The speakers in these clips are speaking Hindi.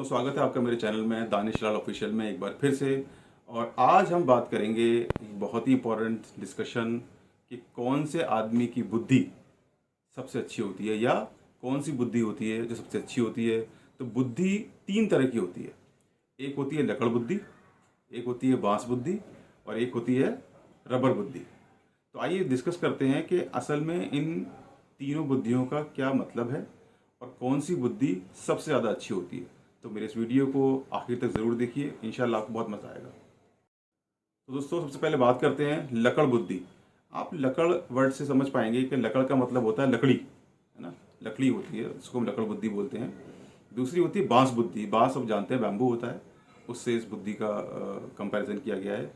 स्वागत है आपका मेरे चैनल में दानिश लाल ऑफिशियल में एक बार फिर से। और आज हम बात करेंगे एक बहुत ही इंपॉर्टेंट डिस्कशन कि कौन से आदमी की बुद्धि सबसे अच्छी होती है या कौन सी बुद्धि होती है जो सबसे अच्छी होती है। तो बुद्धि तीन तरह की होती है। एक होती है लकड़ बुद्धि, एक होती है बांस बुद्धि और एक होती है रबर बुद्धि। तो आइए डिस्कस करते हैं कि असल में इन तीनों बुद्धियों का क्या मतलब है और कौन सी बुद्धि सबसे ज़्यादा अच्छी होती है। तो मेरे इस वीडियो को आखिर तक ज़रूर देखिए, इंशाल्लाह आपको बहुत मज़ा आएगा। तो दोस्तों सबसे पहले बात करते हैं लकड़ बुद्धि। आप लकड़ वर्ड से समझ पाएंगे कि लकड़ का मतलब होता है लकड़ी, है ना। लकड़ी होती है, उसको हम लकड़ बुद्धि बोलते हैं। दूसरी होती है बांस बुद्धि। बांस आप जानते हैं बैम्बू होता है, उससे इस बुद्धि का कंपैरिजन किया गया है।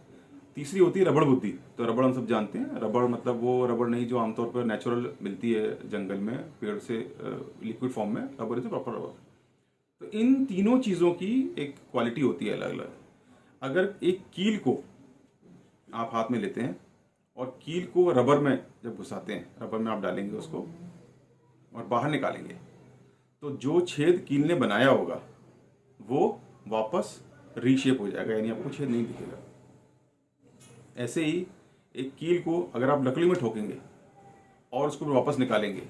तीसरी होती है रबड़ बुद्धि। तो रबड़ हम सब जानते हैं, रबड़ मतलब वो रबड़ नहीं जो आमतौर पर नेचुरल मिलती है जंगल में पेड़ से लिक्विड फॉर्म में। रबड़ इज प्रॉपर रबड़। तो इन तीनों चीज़ों की एक क्वालिटी होती है अलग अलग। अगर एक कील को आप हाथ में लेते हैं और कील को रबर में जब घुसाते हैं, रबर में आप डालेंगे उसको और बाहर निकालेंगे, तो जो छेद कील ने बनाया होगा वो वापस रीशेप हो जाएगा, यानी आपको छेद नहीं दिखेगा। ऐसे ही एक कील को अगर आप लकड़ी में ठोकेंगे और उसको वापस निकालेंगे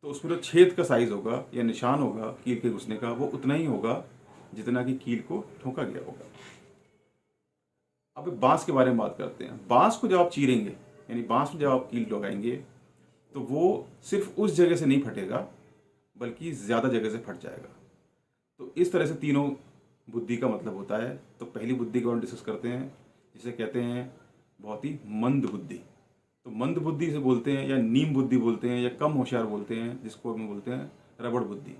तो उसमें जो छेद का साइज होगा या निशान होगा कील के घुसने का वो उतना ही होगा जितना कि कील को ठोका गया होगा। अब बांस के बारे में बात करते हैं। बांस को जब आप चीरेंगे, यानी बांस में जब आप कील लगाएंगे, तो वो सिर्फ उस जगह से नहीं फटेगा बल्कि ज़्यादा जगह से फट जाएगा। तो इस तरह से तीनों बुद्धि का मतलब होता है। तो पहली बुद्धि को हम डिस्कस करते हैं, जिसे कहते हैं बहुत ही मंद बुद्धि। तो मंद बुद्धि से बोलते हैं या नीम बुद्धि बोलते हैं या कम होशियार बोलते हैं, जिसको हम बोलते हैं रबड़ बुद्धि।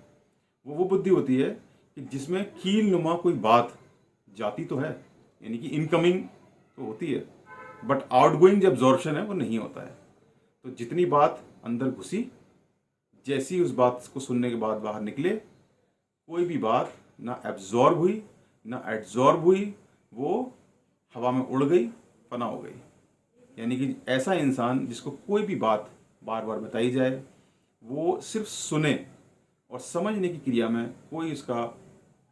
वो बुद्धि होती है कि जिसमें कील नुमा कोई बात जाती तो है, यानी कि इनकमिंग तो होती है, बट आउटगोइंग जो एब्जॉर्प्शन है वो नहीं होता है। तो जितनी बात अंदर घुसी, जैसी उस बात को सुनने के बाद बाहर निकले, कोई भी बात ना एब्जॉर्ब हुई ना एड्जॉर्ब हुई, वो हवा में उड़ गई, फना हो गई। यानी कि ऐसा इंसान जिसको कोई भी बात बार बार बताई जाए, वो सिर्फ सुने और समझने की क्रिया में कोई उसका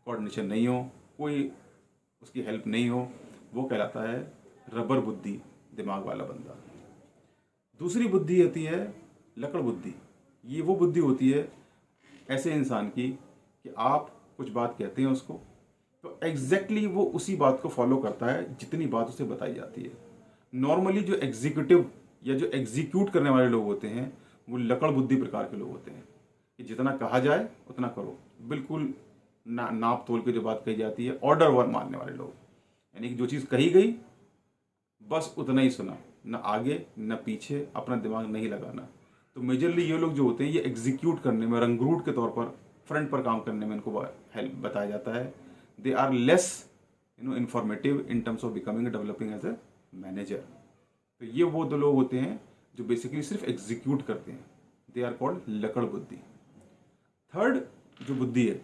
कोऑर्डिनेशन नहीं हो, कोई उसकी हेल्प नहीं हो, वो कहलाता है रबर बुद्धि, दिमाग वाला बंदा। दूसरी बुद्धि होती है लकड़ बुद्धि। ये वो बुद्धि होती है ऐसे इंसान की कि आप कुछ बात कहते हैं उसको, तो एग्जैक्टली वो उसी बात को फॉलो करता है जितनी बात उसे बताई जाती है। नॉर्मली जो एग्जीक्यूटिव या जो एग्जीक्यूट करने वाले लोग होते हैं वो लकड़ बुद्धि प्रकार के लोग होते हैं कि जितना कहा जाए उतना करो, बिल्कुल नाप तोल के जो बात कही जाती है, ऑर्डर वर मानने वाले लोग। यानी कि जो चीज़ कही गई बस उतना ही सुना, न आगे न पीछे, अपना दिमाग नहीं लगाना। तो मेजरली ये लोग जो होते हैं ये एग्जीक्यूट करने में, रंगरूट के तौर पर फ्रंट पर काम करने में इनको हेल्प बताया जाता है। They are less informative in terms of becoming developing as a manager. तो ये वो दो लोग होते हैं जो बेसिकली सिर्फ एग्जीक्यूट करते हैं। दे आर कॉल्ड लकड़ बुद्धि। थर्ड जो बुद्धि है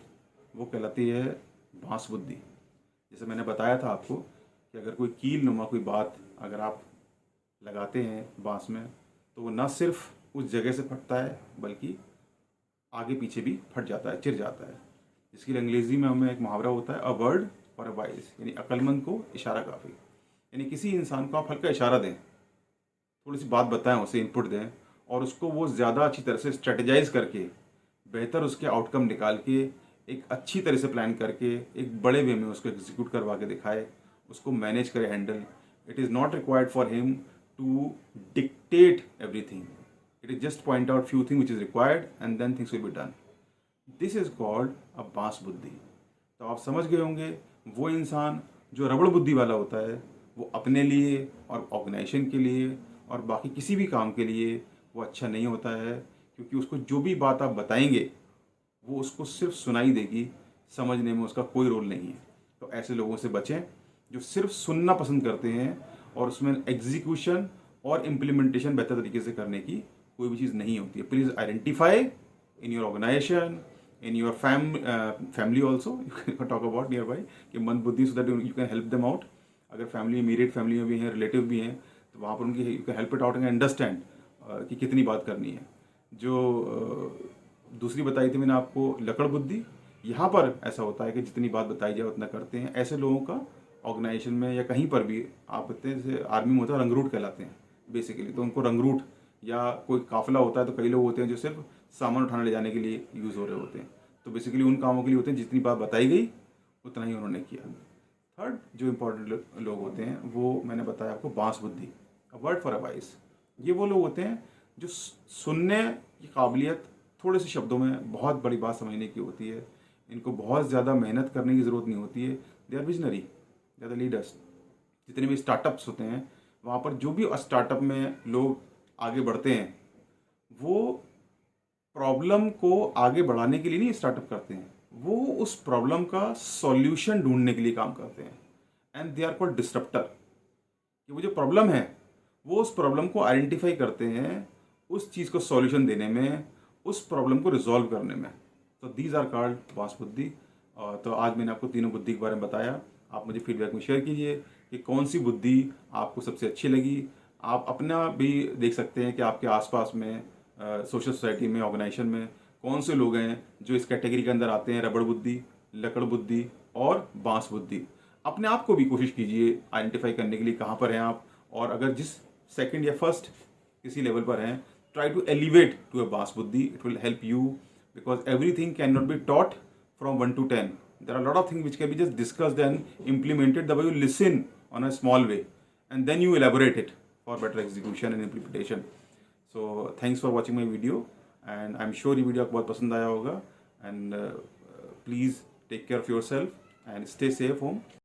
वो कहलाती है बांस बुद्धि। जैसे मैंने बताया था आपको कि अगर कोई कील नुमा कोई बात अगर आप लगाते हैं बांस में, तो वो न सिर्फ उस जगह से फटता है बल्कि आगे पीछे भी फट जाता है, चिर जाता है। इसके लिए अंग्रेजी में हमें एक मुहावरा होता है, अ वर्ड और अ वाइज, यानी अक्लमंद को इशारा काफ़ी। यानी किसी इंसान को आप हल्का इशारा दें, थोड़ी सी बात बताएं, उसे इनपुट दें और उसको वो ज़्यादा अच्छी तरह से स्ट्रेटेजाइज करके बेहतर उसके आउटकम निकाल के एक अच्छी तरह से प्लान करके एक बड़े वे में उसको एग्जीक्यूट करवा के दिखाए, उसको मैनेज करे, handle. It is not required for him to dictate everything, it is just point out few thing which is required and then things will be done. This is called a बांस बुद्धि। तो आप समझ गए होंगे वो इंसान जो रबड़ बुद्धि वाला होता है वो अपने लिए और ऑर्गेनाइजेशन के लिए और बाकी किसी भी काम के लिए वो अच्छा नहीं होता है, क्योंकि उसको जो भी बात आप बताएंगे वो उसको सिर्फ सुनाई देगी, समझने में उसका कोई रोल नहीं है। तो ऐसे लोगों से बचें जो सिर्फ सुनना पसंद करते हैं और उसमें एग्जीक्यूशन और इम्प्लीमेंटेशन बेहतर तरीके से करने की कोई भी चीज़ नहीं होती है। Please identify in your organisation, in your family also, you can talk about nearby कि मंद बुद्धि, so that you can help them out. अगर फैमिली, इमीडिएट फैमिली में भी हैं, रिलेटिव भी हैं, तो वहाँ पर उनकी you can help it out and understand कि कितनी बात करनी है। जो दूसरी बताई थी मैंने आपको लकड़ बुद्धि, यहाँ पर ऐसा होता है कि जितनी बात बताई जाए उतना करते हैं। ऐसे लोगों का ऑर्गेनाइजेशन में या कहीं पर भी आप कहते हैं, जैसे आर्मी में होता है रंगरूट कहलाते हैं बेसिकली, तो उनको रंगरूट या कोई काफिला होता है तो कई लोग होते हैं जो सिर्फ सामान उठाने ले जाने के लिए यूज़ हो रहे होते हैं, तो बेसिकली उन कामों के लिए होते हैं जितनी बात बताई गई उतना ही उन्होंने किया। थर्ड जो इम्पोर्टेंट लोग होते हैं वो मैंने बताया आपको बांस बुद्धि, a word for a voice. ये वो लोग होते हैं जो सुनने की काबिलियत थोड़े से शब्दों में बहुत बड़ी बात समझने की होती है, इनको बहुत ज़्यादा मेहनत करने की ज़रूरत नहीं होती है। They are visionary, they are the leaders. जितने भी स्टार्टअप्स होते हैं वहाँ पर जो भी स्टार्टअप में लोग आगे बढ़ते हैं वो प्रॉब्लम को आगे बढ़ाने के लिए नहीं स्टार्टअप करते हैं, वो उस प्रॉब्लम का सॉल्यूशन ढूंढने के लिए काम करते हैं। एंड दे आर कॉल्ड डिस्टरप्टर, कि वो जो प्रॉब्लम है वो उस प्रॉब्लम को आइडेंटिफाई करते हैं, उस चीज़ को सॉल्यूशन देने में, उस प्रॉब्लम को रिजॉल्व करने में। तो दीज आर कॉल्ड बांस बुद्धि। तो आज मैंने आपको तीनों बुद्धि के बारे में बताया। आप मुझे फीडबैक में शेयर कीजिए कि कौन सी बुद्धि आपको सबसे अच्छी लगी। आप अपना भी देख सकते हैं कि आपके आसपास में सोशल सोसाइटी में, ऑर्गेनाइजेशन में कौन से लोग हैं जो इस कैटेगरी के अंदर आते हैं, रबड़ बुद्धि, लकड़ बुद्धि और बांस बुद्धि। अपने आप को भी कोशिश कीजिए आइडेंटिफाई करने के लिए कहाँ पर हैं आप, और अगर जिस सेकंड या फर्स्ट किसी लेवल पर हैं, try to elevate to a बांस बुद्धि, it will help you, because everything can not be taught from 1 to 10. There are a lot of things which can be just discussed and implemented the way you listen on a small way, and then you elaborate it for better execution and implementation. So thanks for watching my video, and I'm sure ये वीडियो आपको बहुत पसंद आया होगा, and please take care of yourself and stay safe home.